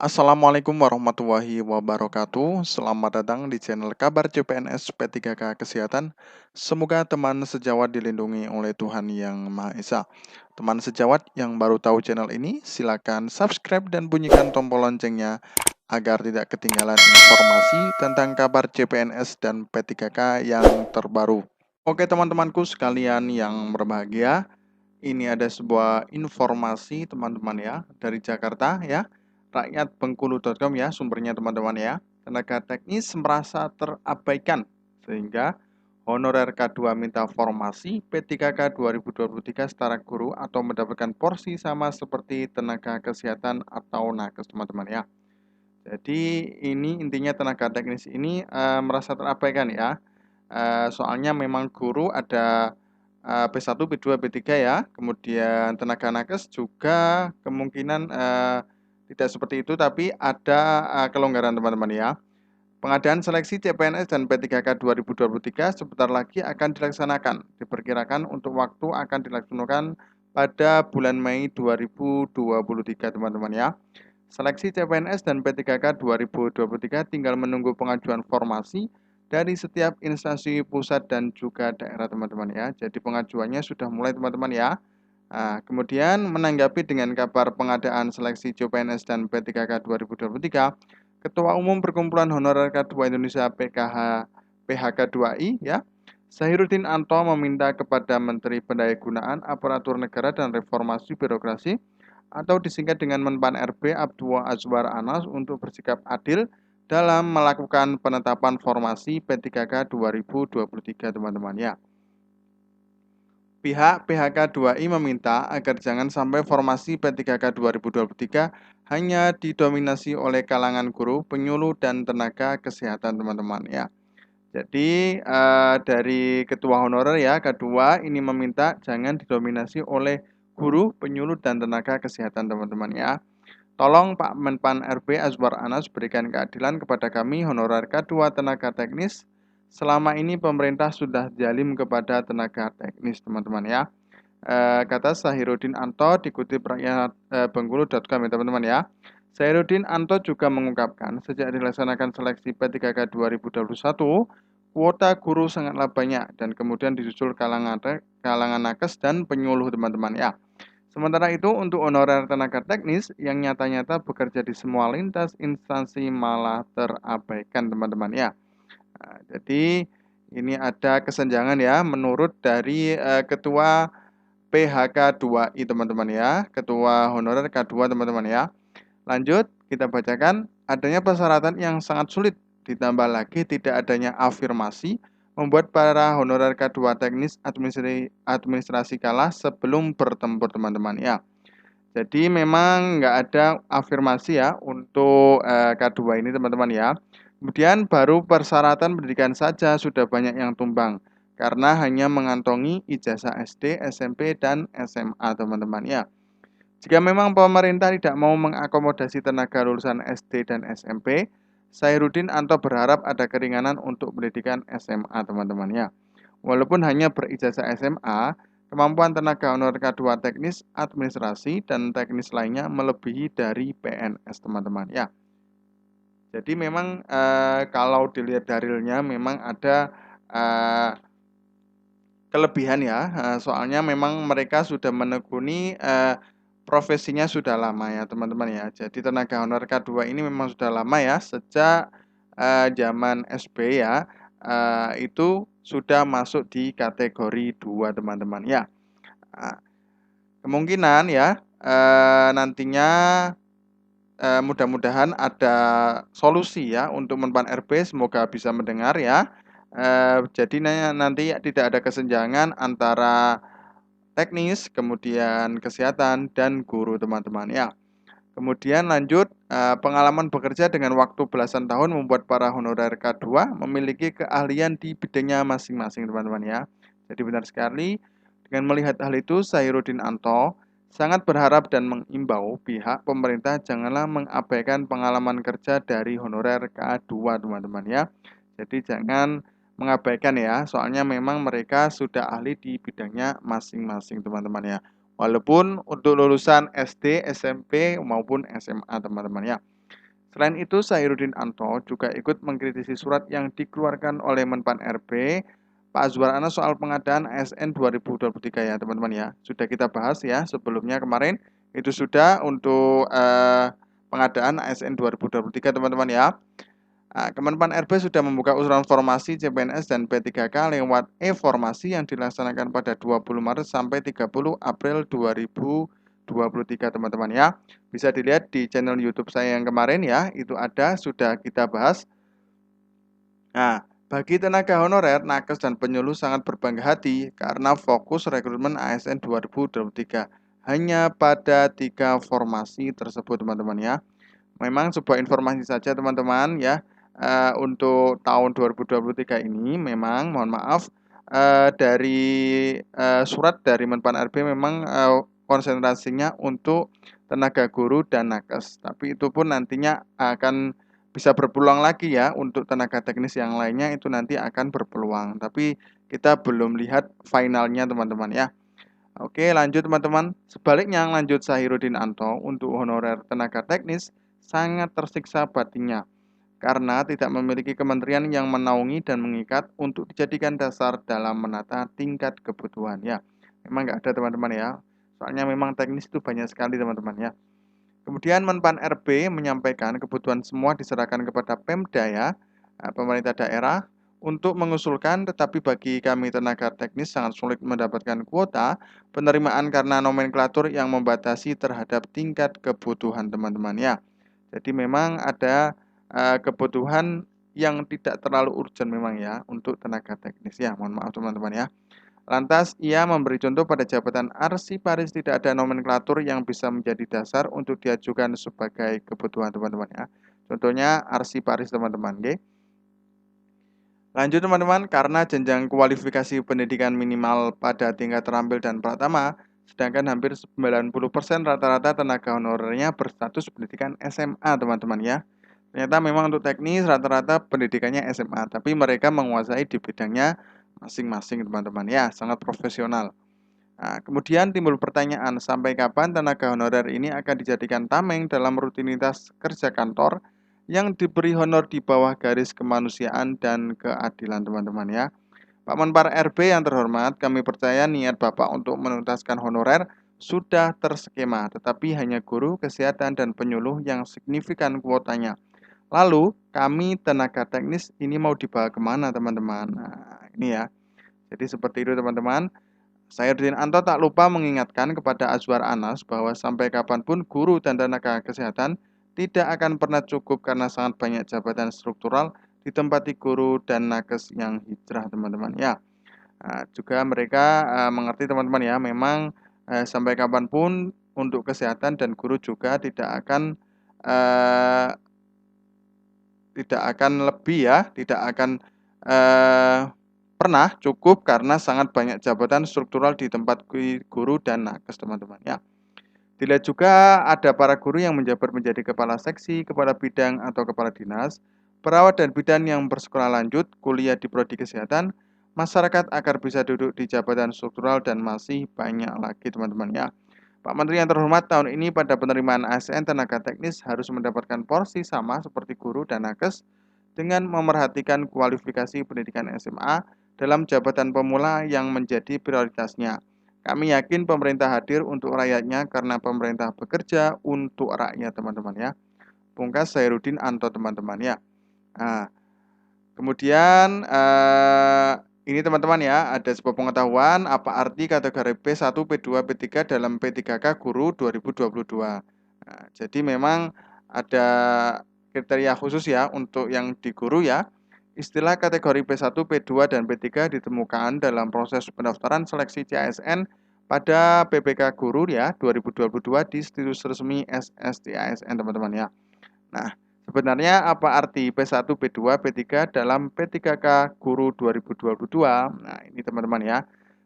Assalamualaikum warahmatullahi wabarakatuh. Selamat datang di channel Kabar CPNS P3K Kesehatan. Semoga teman sejawat dilindungi oleh Tuhan Yang Maha Esa. Teman sejawat yang baru tahu channel ini, silakan subscribe dan bunyikan tombol loncengnya agar tidak ketinggalan informasi tentang kabar CPNS dan P3K yang terbaru. Oke teman-temanku sekalian yang berbahagia, ini ada sebuah informasi teman-teman ya dari Jakarta ya. Rakyatbengkulu.com ya sumbernya teman-teman ya. Tenaga teknis merasa terabaikan sehingga honorer K2 minta formasi P3K 2023 setara guru atau mendapatkan porsi sama seperti tenaga kesehatan atau nakes teman-teman ya. Jadi ini intinya tenaga teknis ini merasa terabaikan ya. Soalnya memang guru ada P1, P2, P3 ya. Kemudian tenaga nakes juga kemungkinan tidak seperti itu, tapi ada kelonggaran teman-teman ya. Pengadaan seleksi CPNS dan P3K 2023 sebentar lagi akan dilaksanakan. Diperkirakan untuk waktu akan dilaksanakan pada bulan Mei 2023 teman-teman ya. Seleksi CPNS dan P3K 2023 tinggal menunggu pengajuan formasi dari setiap instansi pusat dan juga daerah teman-teman ya. Jadi pengajuannya sudah mulai teman-teman ya. Nah, kemudian menanggapi dengan kabar pengadaan seleksi CPNS dan P3K 2023, Ketua Umum Perkumpulan Honorer K2 Indonesia PHK2I ya, Zairuddin Anto meminta kepada Menteri Pendayagunaan Aparatur Negara dan Reformasi Birokrasi atau disingkat dengan Menpan RB Abdul Azwar Anas untuk bersikap adil dalam melakukan penetapan formasi P3K 2023 teman-teman ya. Pihak PHK2I meminta agar jangan sampai formasi P3K 2023 hanya didominasi oleh kalangan guru, penyuluh, dan tenaga kesehatan teman-teman ya. Jadi dari Ketua Honorer ya, kedua ini meminta jangan didominasi oleh guru, penyuluh, dan tenaga kesehatan teman-teman ya. Tolong Pak Menpan RB Azwar Anas berikan keadilan kepada kami honorer K2 tenaga teknis. Selama ini pemerintah sudah zalim kepada tenaga teknis teman-teman ya. Kata Zairuddin Anto dikutip rakyat Bengkulu.com ya teman-teman ya. Zairuddin Anto juga mengungkapkan sejak dilaksanakan seleksi P3K 2021, kuota guru sangatlah banyak dan kemudian disusul kalangan nakes dan penyuluh teman-teman ya. Sementara itu untuk honorer tenaga teknis yang nyata-nyata bekerja di semua lintas instansi malah terabaikan teman-teman ya. Nah, jadi ini ada kesenjangan ya menurut dari Ketua PHK2I teman-teman ya, Ketua Honorer K2 teman-teman ya. Lanjut kita bacakan, adanya persyaratan yang sangat sulit, ditambah lagi tidak adanya afirmasi, membuat para honorer K2 teknis administrasi kalah sebelum bertempur teman-teman ya. Jadi memang nggak ada afirmasi ya untuk K2 ini teman-teman ya. Kemudian baru persyaratan pendidikan saja sudah banyak yang tumbang karena hanya mengantongi ijazah SD, SMP, dan SMA teman-teman ya. Jika memang pemerintah tidak mau mengakomodasi tenaga lulusan SD dan SMP, Zairuddin Anto berharap ada keringanan untuk pendidikan SMA teman-teman ya. Walaupun hanya berijazah SMA, kemampuan tenaga honorer K2 teknis, administrasi, dan teknis lainnya melebihi dari PNS teman-teman ya. Jadi memang kalau dilihat dalilnya memang ada kelebihan ya, soalnya memang mereka sudah menekuni profesinya sudah lama ya teman-teman ya. Jadi tenaga honorer K2 ini memang sudah lama ya, sejak zaman SB ya, itu sudah masuk di kategori 2 teman-teman ya. Nah, kemungkinan ya nantinya mudah-mudahan ada solusi ya untuk Menpan RB, semoga bisa mendengar ya. Jadi nanti tidak ada kesenjangan antara teknis, kemudian kesehatan, dan guru teman-teman ya. Kemudian lanjut, pengalaman bekerja dengan waktu belasan tahun membuat para honorer K2 memiliki keahlian di bidangnya masing-masing teman-teman ya. Jadi benar sekali, dengan melihat hal itu, Zairuddin Anto sangat berharap dan mengimbau pihak pemerintah janganlah mengabaikan pengalaman kerja dari honorer K2 teman-teman ya. Jadi jangan mengabaikan ya, soalnya memang mereka sudah ahli di bidangnya masing-masing teman-teman ya. Walaupun untuk lulusan SD, SMP maupun SMA teman-teman ya. Selain itu, Sairudin Anto juga ikut mengkritisi surat yang dikeluarkan oleh Menpan RB Pak Azwar Anas soal pengadaan ASN 2023 ya teman-teman ya. Sudah kita bahas ya sebelumnya kemarin itu sudah untuk pengadaan ASN 2023 teman-teman ya. Kemenpan RB sudah membuka usulan formasi CPNS dan P3K lewat e-formasi yang dilaksanakan pada 20 Maret sampai 30 April 2023 teman-teman ya. Bisa dilihat di channel YouTube saya yang kemarin ya, itu ada sudah kita bahas. Nah, bagi tenaga honorer, nakes dan penyuluh sangat berbangga hati karena fokus rekrutmen ASN 2023 hanya pada 3 formasi tersebut teman-teman ya. Memang sebuah informasi saja teman-teman ya, untuk tahun 2023 ini memang mohon maaf dari surat dari Menpan RB memang konsentrasinya untuk tenaga guru dan nakes. Tapi itu pun nantinya akan bisa berpeluang lagi ya untuk tenaga teknis yang lainnya itu nanti akan berpeluang. Tapi kita belum lihat finalnya teman-teman ya. Oke, lanjut teman-teman. Sebaliknya, lanjut Sahiruddin Anto untuk honorer tenaga teknis sangat tersiksa batinnya karena tidak memiliki kementerian yang menaungi dan mengikat untuk dijadikan dasar dalam menata tingkat kebutuhan ya. Memang nggak ada teman-teman ya. Soalnya memang teknis itu banyak sekali teman-teman ya. Kemudian Menpan RB menyampaikan kebutuhan semua diserahkan kepada Pemda ya, pemerintah daerah untuk mengusulkan, tetapi bagi kami tenaga teknis sangat sulit mendapatkan kuota penerimaan karena nomenklatur yang membatasi terhadap tingkat kebutuhan teman-teman ya. Jadi memang ada kebutuhan yang tidak terlalu urgent memang ya untuk tenaga teknis ya. Mohon maaf teman-teman ya. Lantas, ia memberi contoh pada jabatan arsiparis tidak ada nomenklatur yang bisa menjadi dasar untuk diajukan sebagai kebutuhan teman-teman ya. Contohnya arsiparis teman-teman, oke? Lanjut teman-teman, karena jenjang kualifikasi pendidikan minimal pada tingkat terampil dan pratama, sedangkan hampir 90% rata-rata tenaga honorernya berstatus pendidikan SMA teman-teman ya. Ternyata memang untuk teknis rata-rata pendidikannya SMA, tapi mereka menguasai di bidangnya masing-masing teman-teman ya, sangat profesional. Nah, kemudian timbul pertanyaan, sampai kapan tenaga honorer ini akan dijadikan tameng dalam rutinitas kerja kantor yang diberi honor di bawah garis kemanusiaan dan keadilan teman-teman ya. Pak Menpar RB yang terhormat, kami percaya niat Bapak untuk menuntaskan honorer sudah terskema, tetapi hanya guru, kesehatan, dan penyuluh yang signifikan kuotanya. Lalu, kami tenaga teknis ini mau dibawa kemana teman-teman? Nah, ini ya. Jadi seperti itu teman-teman. Sairudin Anto tak lupa mengingatkan kepada Azwar Anas bahwa sampai kapanpun guru dan tenaga kesehatan tidak akan pernah cukup karena sangat banyak jabatan struktural ditempati guru dan nakes yang hijrah teman-teman ya. Nah, juga mereka mengerti teman-teman ya, memang sampai kapanpun untuk kesehatan dan guru juga eh, tidak akan lebih ya, tidak akan eh, pernah cukup karena sangat banyak jabatan struktural di tempat guru dan nakes teman-teman ya. Dilihat juga ada para guru yang menjabat menjadi kepala seksi, kepala bidang atau kepala dinas, perawat dan bidan yang bersekolah lanjut, kuliah di prodi kesehatan, masyarakat agar bisa duduk di jabatan struktural dan masih banyak lagi teman-teman ya. Pak Menteri yang terhormat, tahun ini pada penerimaan ASN tenaga teknis harus mendapatkan porsi sama seperti guru dan nakes dengan memerhatikan kualifikasi pendidikan SMA dalam jabatan pemula yang menjadi prioritasnya. Kami yakin pemerintah hadir untuk rakyatnya karena pemerintah bekerja untuk rakyat teman-teman ya. Pungkas Sairudin Anto teman-teman ya. Nah, kemudian ini teman-teman ya, ada sebuah pengetahuan apa arti kategori P1, P2, P3 dalam P3K Guru 2022. Nah, jadi memang ada kriteria khusus ya untuk yang di guru ya. Istilah kategori P1, P2, dan P3 ditemukan dalam proses pendaftaran seleksi CASN pada PPK Guru ya 2022 di situs resmi SSCASN teman-teman ya. Nah, sebenarnya apa arti P1, P2, P3 dalam P3K Guru 2022? Nah, ini teman-teman ya.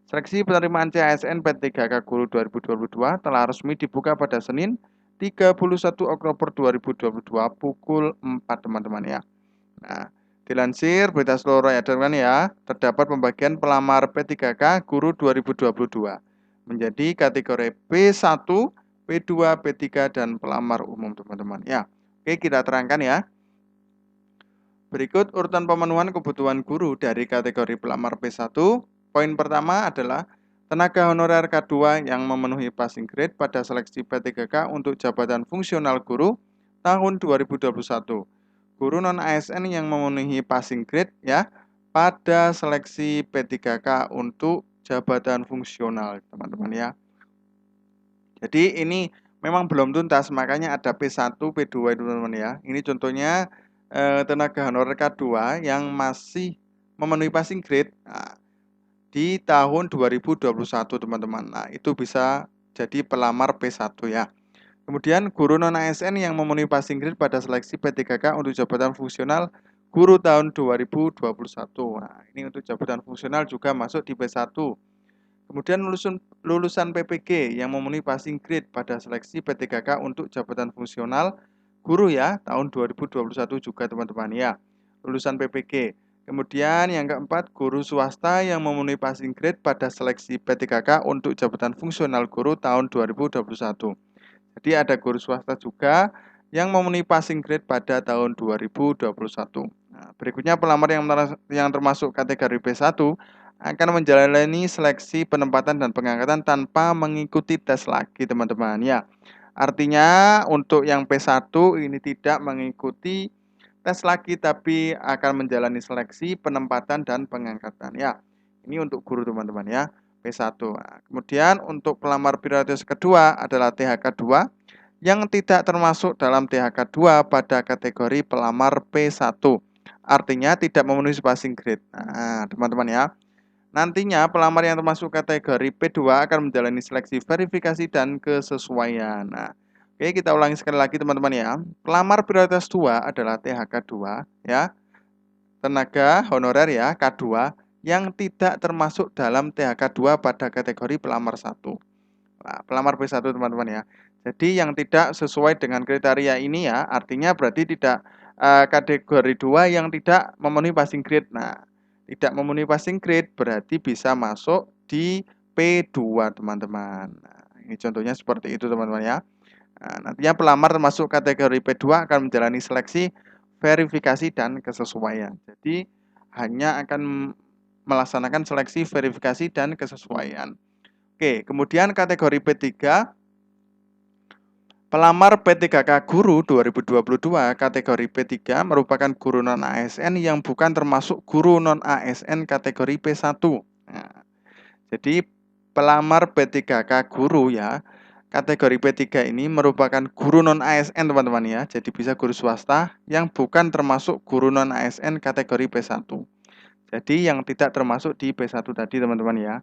Seleksi penerimaan CASN P3K Guru 2022 telah resmi dibuka pada Senin 31 Oktober 2022 pukul 4 teman-teman ya. Nah, dilansir berita seluruh rakyat ya, terdapat pembagian pelamar P3K Guru 2022 menjadi kategori P1, P2, P3 dan pelamar umum teman-teman ya. Oke, kita terangkan ya. Berikut urutan pemenuhan kebutuhan guru dari kategori pelamar P1. Poin pertama adalah tenaga honorer K2 yang memenuhi passing grade pada seleksi P3K untuk jabatan fungsional guru tahun 2021. Guru non-ASN yang memenuhi passing grade ya pada seleksi P3K untuk jabatan fungsional, teman-teman ya. Jadi ini memang belum tuntas, makanya ada P1, P2 itu teman-teman ya. Ini contohnya tenaga honorer K2 yang masih memenuhi passing grade di tahun 2021 teman-teman. Nah, itu bisa jadi pelamar P1 ya. Kemudian guru non-ASN yang memenuhi passing grade pada seleksi P3K untuk jabatan fungsional guru tahun 2021. Nah, ini untuk jabatan fungsional juga masuk di P1. Kemudian lulusan PPG yang memenuhi passing grade pada seleksi P3K untuk jabatan fungsional guru ya tahun 2021 juga teman-teman ya. Lulusan PPG. Kemudian yang keempat, guru swasta yang memenuhi passing grade pada seleksi P3K untuk jabatan fungsional guru tahun 2021. Jadi ada guru swasta juga yang memenuhi passing grade pada tahun 2021. Nah, berikutnya pelamar yang termasuk kategori P1 akan menjalani seleksi penempatan dan pengangkatan tanpa mengikuti tes lagi teman-teman ya. Artinya untuk yang P1 ini tidak mengikuti tes lagi tapi akan menjalani seleksi penempatan dan pengangkatan ya. Ini untuk guru teman-teman ya. P1. Nah, kemudian untuk pelamar prioritas kedua adalah THK2 yang tidak termasuk dalam THK2 pada kategori pelamar P1. Artinya tidak memenuhi passing grade. Nah, teman-teman ya. Nantinya pelamar yang termasuk kategori P2 akan menjalani seleksi verifikasi dan kesesuaian. Nah, oke, kita ulangi sekali lagi teman-teman ya. Pelamar prioritas 2 adalah THK2 ya. Tenaga honorer ya, K2 yang tidak termasuk dalam THK2 pada kategori pelamar 1. Nah, pelamar P1 teman-teman ya. Jadi yang tidak sesuai dengan kriteria ini ya, artinya berarti tidak kategori 2 yang tidak memenuhi passing grade. Nah, tidak memenuhi passing grade berarti bisa masuk di P2 teman-teman. Nah, ini contohnya seperti itu teman-teman ya. Nah, nantinya pelamar termasuk kategori P2 akan menjalani seleksi, verifikasi, dan kesesuaian. Jadi hanya akan melaksanakan seleksi, verifikasi, dan kesesuaian. Oke, kemudian kategori P3, pelamar P3K Guru 2022 kategori P3 merupakan guru non-ASN yang bukan termasuk guru non-ASN kategori P1. Nah, jadi pelamar P3K Guru ya, kategori P3 ini merupakan guru non-ASN teman-teman ya. Jadi bisa guru swasta yang bukan termasuk guru non-ASN kategori P1. Jadi yang tidak termasuk di P1 tadi teman-teman ya.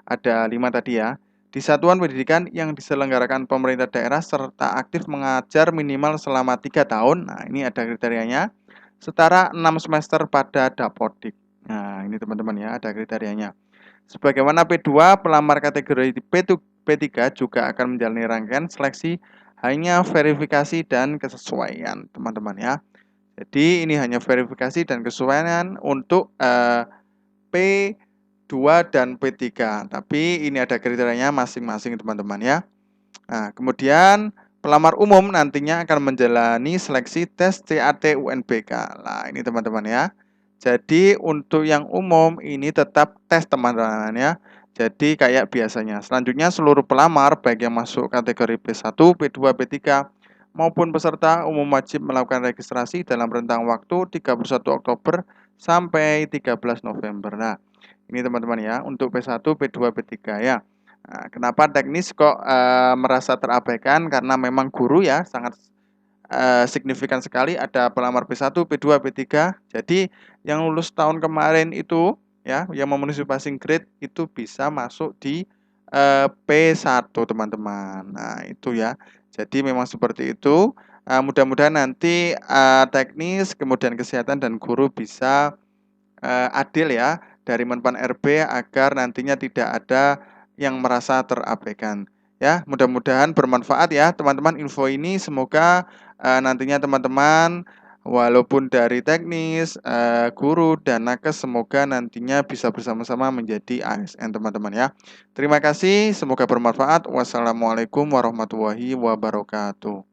Ada 5 tadi ya. Di satuan pendidikan yang diselenggarakan pemerintah daerah serta aktif mengajar minimal selama 3 tahun. Nah, ini ada kriterianya. Setara 6 semester pada Dapodik. Nah, ini teman-teman ya, ada kriterianya. Sebagaimana P2, pelamar kategori P3 juga akan menjalani rangkaian seleksi hanya verifikasi dan kesesuaian, teman-teman ya. Jadi ini hanya verifikasi dan kesesuaian untuk P2 dan P3. Tapi ini ada kriterianya masing-masing teman-teman ya. Nah, kemudian pelamar umum nantinya akan menjalani seleksi tes CAT UNBK. Nah, ini teman-teman ya. Jadi untuk yang umum ini tetap tes teman-teman ya. Jadi kayak biasanya. Selanjutnya seluruh pelamar baik yang masuk kategori P1, P2, P3 maupun peserta umum wajib melakukan registrasi dalam rentang waktu 31 Oktober sampai 13 November. Nah, ini teman-teman ya untuk P1, P2, P3 ya. Nah, kenapa teknis kok merasa terabaikan? Karena memang guru ya sangat signifikan sekali ada pelamar P1, P2, P3. Jadi yang lulus tahun kemarin itu ya yang memenuhi passing grade itu bisa masuk di P1 teman-teman. Nah, itu ya. Jadi memang seperti itu. Mudah-mudahan nanti teknis, kemudian kesehatan dan guru bisa adil ya dari Menpan RB agar nantinya tidak ada yang merasa terabaikan. Ya, mudah-mudahan bermanfaat ya teman-teman info ini. Semoga nantinya teman-teman walaupun dari teknis, guru dan nakes semoga nantinya bisa bersama-sama menjadi ASN teman-teman ya. Terima kasih, semoga bermanfaat. Wassalamualaikum warahmatullahi wabarakatuh.